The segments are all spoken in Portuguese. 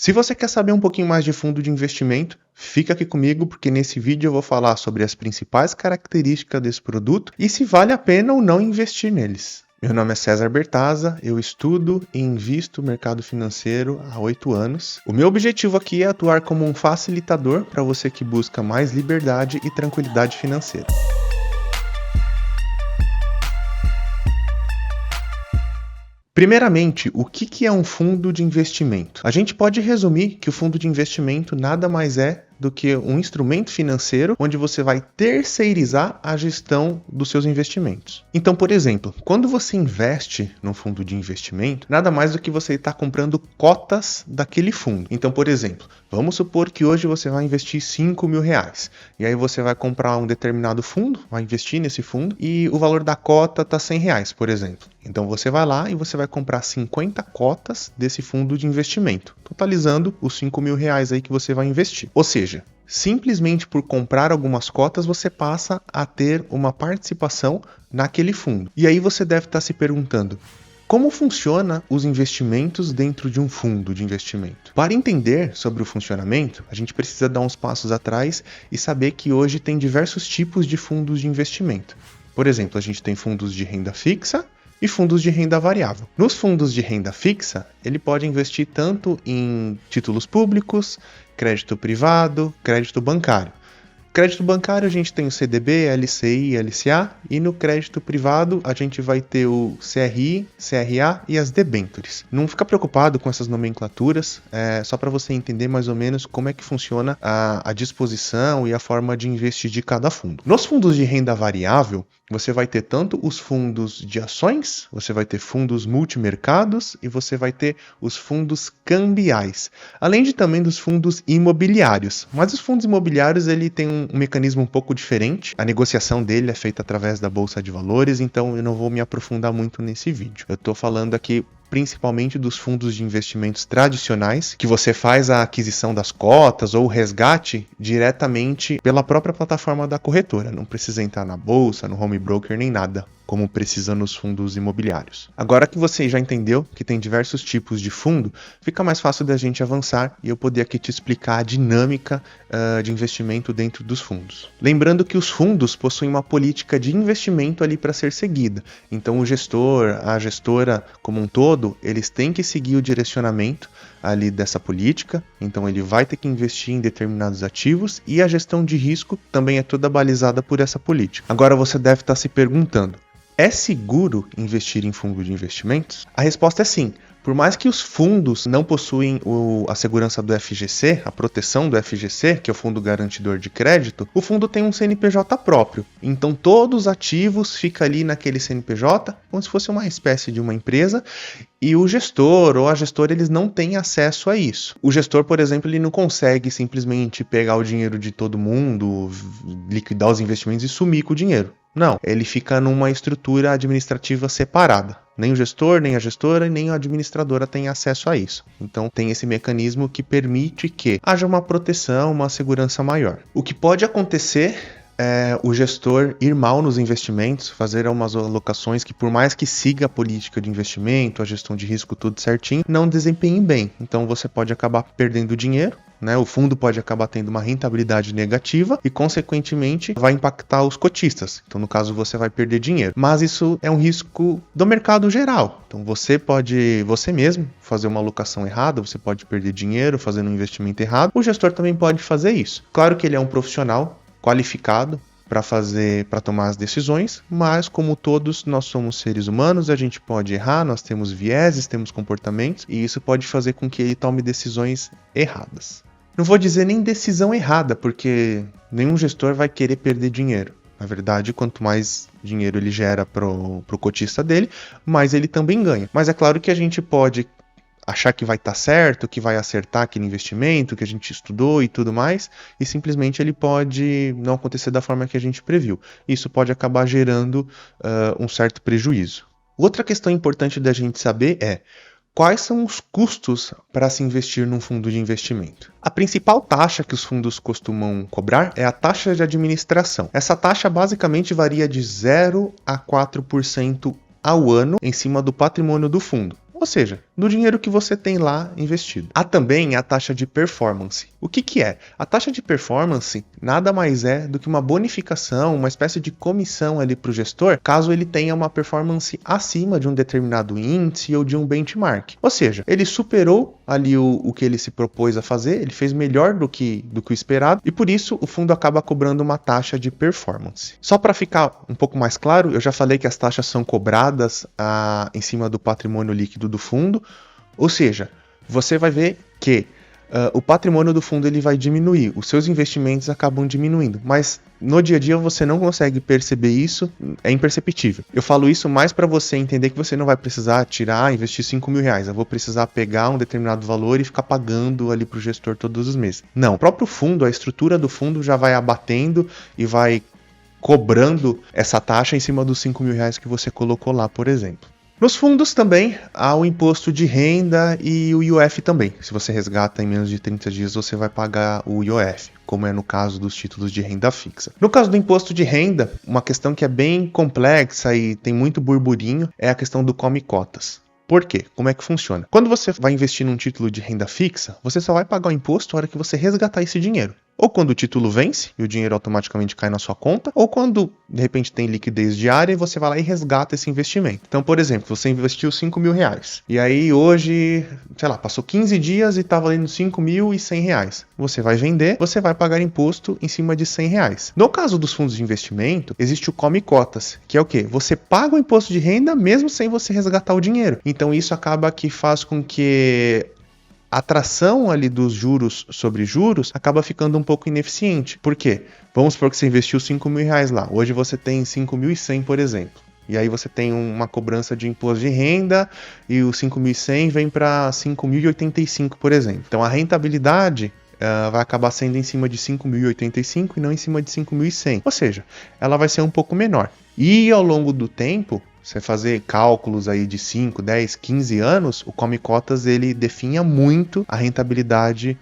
Se você quer saber um pouquinho mais de fundo de investimento, fica aqui comigo porque nesse vídeo eu vou falar sobre as principais características desse produto e se vale a pena ou não investir neles. Meu nome é César Bertazza, eu estudo e invisto no mercado financeiro há 8 anos. O meu objetivo aqui é atuar como um facilitador para você que busca mais liberdade e tranquilidade financeira. Primeiramente, o que é um fundo de investimento? A gente pode resumir que o fundo de investimento nada mais é do que um instrumento financeiro onde você vai terceirizar a gestão dos seus investimentos. Então, por exemplo, quando você investe num fundo de investimento, nada mais do que você está comprando cotas daquele fundo. Então, por exemplo, vamos supor que hoje você vai investir R$5.000 e aí você vai comprar um determinado fundo, vai investir nesse fundo e o valor da cota está R$100, por exemplo. Então você vai lá e você vai comprar 50 cotas desse fundo de investimento, totalizando os R$5.000 aí que você vai investir. Ou seja, simplesmente por comprar algumas cotas, você passa a ter uma participação naquele fundo. E aí você deve estar se perguntando, como funciona os investimentos dentro de um fundo de investimento? Para entender sobre o funcionamento, a gente precisa dar uns passos atrás e saber que hoje tem diversos tipos de fundos de investimento. Por exemplo, a gente tem fundos de renda fixa e fundos de renda variável. Nos fundos de renda fixa, ele pode investir tanto em títulos públicos, crédito privado, crédito bancário. Crédito bancário a gente tem o CDB, LCI, LCA e no crédito privado a gente vai ter o CRI, CRA e as debêntures. Não fica preocupado com essas nomenclaturas, só para você entender mais ou menos como é que funciona a disposição e a forma de investir de cada fundo. Nos fundos de renda variável, você vai ter tanto os fundos de ações, você vai ter fundos multimercados e você vai ter os fundos cambiais, além de também dos fundos imobiliários. Mas os fundos imobiliários ele tem um mecanismo um pouco diferente, a negociação dele é feita através da Bolsa de Valores, então eu não vou me aprofundar muito nesse vídeo. Eu estou falando aqui principalmente dos fundos de investimentos tradicionais, que você faz a aquisição das cotas ou o resgate diretamente pela própria plataforma da corretora. Não precisa entrar na bolsa, no home broker, nem nada, como precisa nos fundos imobiliários. Agora que você já entendeu que tem diversos tipos de fundo, fica mais fácil da gente avançar e eu poder aqui te explicar a dinâmica de investimento dentro dos fundos. Lembrando que os fundos possuem uma política de investimento ali para ser seguida. Então o gestor, a gestora como um todo, eles têm que seguir o direcionamento ali dessa política, então ele vai ter que investir em determinados ativos e a gestão de risco também é toda balizada por essa política. Agora você deve estar se perguntando, é seguro investir em fundo de investimentos? A resposta é sim. Por mais que os fundos não possuem a segurança do FGC, a proteção do FGC, que é o Fundo Garantidor de Crédito, o fundo tem um CNPJ próprio. Então todos os ativos ficam ali naquele CNPJ, como se fosse uma espécie de uma empresa, e o gestor ou a gestora eles não têm acesso a isso. O gestor, por exemplo, ele não consegue simplesmente pegar o dinheiro de todo mundo, liquidar os investimentos e sumir com o dinheiro. Não, ele fica numa estrutura administrativa separada. Nem o gestor, nem a gestora e nem a administradora têm acesso a isso. Então tem esse mecanismo que permite que haja uma proteção, uma segurança maior. O que pode acontecer é o gestor ir mal nos investimentos, fazer umas alocações que por mais que siga a política de investimento, a gestão de risco, tudo certinho, não desempenhe bem. Então você pode acabar perdendo dinheiro, né? O fundo pode acabar tendo uma rentabilidade negativa e, consequentemente, vai impactar os cotistas. Então, no caso, você vai perder dinheiro. Mas isso é um risco do mercado geral. Então, você mesmo fazer uma alocação errada, você pode perder dinheiro fazendo um investimento errado. O gestor também pode fazer isso. Claro que ele é um profissional qualificado para tomar as decisões, mas como todos nós somos seres humanos, a gente pode errar, nós temos vieses, temos comportamentos e isso pode fazer com que ele tome decisões erradas. Não vou dizer nem decisão errada, porque nenhum gestor vai querer perder dinheiro. Na verdade, quanto mais dinheiro ele gera pro cotista dele, mais ele também ganha. Mas é claro que a gente pode achar que vai estar certo, que vai acertar aquele investimento, que a gente estudou e tudo mais, e simplesmente ele pode não acontecer da forma que a gente previu. Isso pode acabar gerando um certo prejuízo. Outra questão importante da gente saber é quais são os custos para se investir num fundo de investimento. A principal taxa que os fundos costumam cobrar é a taxa de administração. Essa taxa basicamente varia de 0 a 4% ao ano em cima do patrimônio do fundo. Ou seja, do dinheiro que você tem lá investido. Há também a taxa de performance. O que é? A taxa de performance nada mais é do que uma bonificação, uma espécie de comissão ali para o gestor, caso ele tenha uma performance acima de um determinado índice ou de um benchmark. Ou seja, ele superou ali o que ele se propôs a fazer, ele fez melhor do que o esperado e por isso o fundo acaba cobrando uma taxa de performance. Só para ficar um pouco mais claro, eu já falei que as taxas são cobradas em cima do patrimônio líquido do fundo, ou seja, você vai ver que o patrimônio do fundo ele vai diminuir, os seus investimentos acabam diminuindo, mas no dia a dia você não consegue perceber isso, é imperceptível. Eu falo isso mais para você entender que você não vai precisar investir 5 mil reais, eu vou precisar pegar um determinado valor e ficar pagando ali para o gestor todos os meses. Não, o próprio fundo, a estrutura do fundo já vai abatendo e vai cobrando essa taxa em cima dos 5 mil reais que você colocou lá, por exemplo. Nos fundos também há o imposto de renda e o IOF também. Se você resgata em menos de 30 dias, você vai pagar o IOF, como é no caso dos títulos de renda fixa. No caso do imposto de renda, uma questão que é bem complexa e tem muito burburinho é a questão do come-cotas. Por quê? Como é que funciona? Quando você vai investir num título de renda fixa, você só vai pagar o imposto na hora que você resgatar esse dinheiro. Ou quando o título vence e o dinheiro automaticamente cai na sua conta, ou quando, de repente, tem liquidez diária e você vai lá e resgata esse investimento. Então, por exemplo, você investiu 5 mil reais. E aí hoje, passou 15 dias e está valendo 5.100 reais. Você vai vender, você vai pagar imposto em cima de 100 reais. No caso dos fundos de investimento, existe o come-cotas, que é o quê? Você paga o imposto de renda mesmo sem você resgatar o dinheiro. Então, isso acaba que faz com que a atração ali dos juros sobre juros acaba ficando um pouco ineficiente. Por quê? Vamos supor que você investiu 5 mil reais lá. Hoje você tem 5.100, por exemplo. E aí você tem uma cobrança de imposto de renda e o 5.100 vem para 5.085, por exemplo. Então a rentabilidade vai acabar sendo em cima de 5.085 e não em cima de 5.100. Ou seja, ela vai ser um pouco menor. E ao longo do tempo, você fazer cálculos aí de 5, 10, 15 anos, o come-cotas ele definha muito a rentabilidade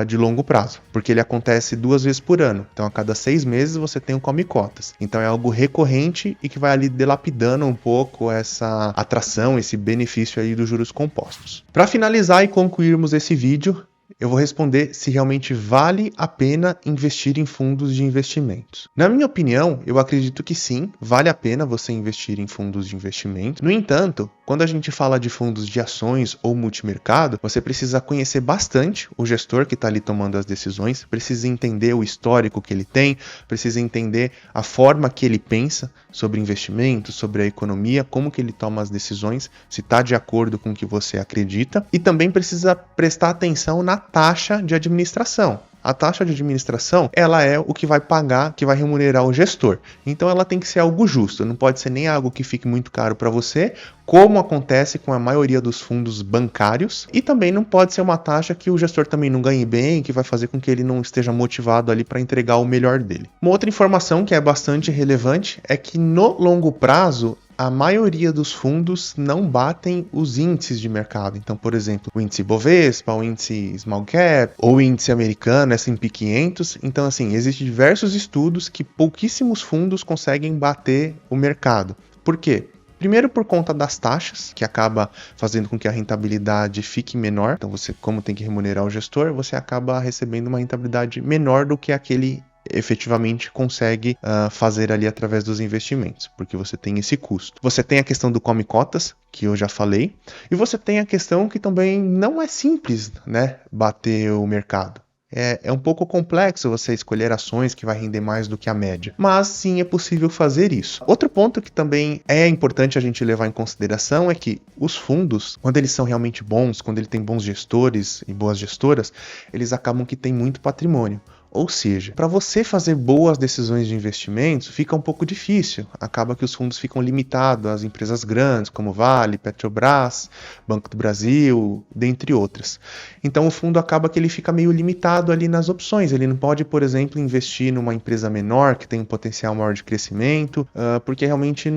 de longo prazo, porque ele acontece 2 vezes por ano. Então, a cada 6 meses você tem um come-cotas. Então, é algo recorrente e que vai ali dilapidando um pouco essa atração, esse benefício aí dos juros compostos. Para finalizar e concluirmos esse vídeo, eu vou responder se realmente vale a pena investir em fundos de investimentos. Na minha opinião, eu acredito que sim, vale a pena você investir em fundos de investimento. No entanto, quando a gente fala de fundos de ações ou multimercado, você precisa conhecer bastante o gestor que está ali tomando as decisões, precisa entender o histórico que ele tem, precisa entender a forma que ele pensa sobre investimentos, sobre a economia, como que ele toma as decisões, se está de acordo com o que você acredita, e também precisa prestar atenção na taxa de administração. A taxa de administração, ela é o que vai pagar, que vai remunerar o gestor. Então ela tem que ser algo justo, não pode ser nem algo que fique muito caro para você, como acontece com a maioria dos fundos bancários, e também não pode ser uma taxa que o gestor também não ganhe bem, que vai fazer com que ele não esteja motivado ali para entregar o melhor dele. Uma outra informação que é bastante relevante é que no longo prazo, a maioria dos fundos não batem os índices de mercado. Então, por exemplo, o índice Bovespa, o índice Small Cap, ou o índice americano, S&P 500. Então, assim, existem diversos estudos que pouquíssimos fundos conseguem bater o mercado. Por quê? Primeiro por conta das taxas, que acaba fazendo com que a rentabilidade fique menor. Então, você, como tem que remunerar o gestor, você acaba recebendo uma rentabilidade menor do que aquele efetivamente consegue fazer ali através dos investimentos, porque você tem esse custo. Você tem a questão do come-cotas, que eu já falei, e você tem a questão que também não é simples, né, bater o mercado. É um pouco complexo você escolher ações que vai render mais do que a média, mas sim é possível fazer isso. Outro ponto que também é importante a gente levar em consideração é que os fundos, quando eles são realmente bons, quando ele tem bons gestores e boas gestoras, eles acabam que tem muito patrimônio. Ou seja, para você fazer boas decisões de investimentos, fica um pouco difícil. Acaba que os fundos ficam limitados às empresas grandes, como Vale, Petrobras, Banco do Brasil, dentre outras. Então o fundo acaba que ele fica meio limitado ali nas opções. Ele não pode, por exemplo, investir numa empresa menor, que tem um potencial maior de crescimento, porque realmente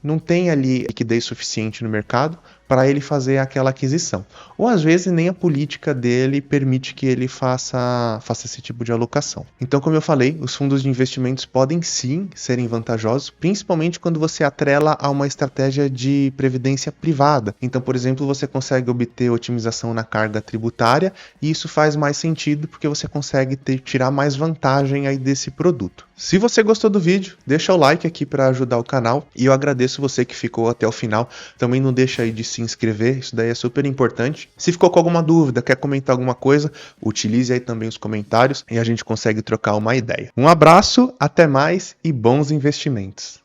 não tem ali liquidez suficiente no mercado para ele fazer aquela aquisição. Ou às vezes nem a política dele permite que ele faça esse tipo de alocação. Então, como eu falei, os fundos de investimentos podem sim serem vantajosos, principalmente quando você atrela a uma estratégia de previdência privada. Então, por exemplo, você consegue obter otimização na carga tributária e isso faz mais sentido porque você consegue tirar mais vantagem aí desse produto. Se você gostou do vídeo, deixa o like aqui para ajudar o canal e eu agradeço você que ficou até o final. Também não deixa aí de se inscrever, isso daí é super importante. Se ficou com alguma dúvida, quer comentar alguma coisa, utilize aí também os comentários e a gente consegue trocar uma ideia. Um abraço, até mais e bons investimentos!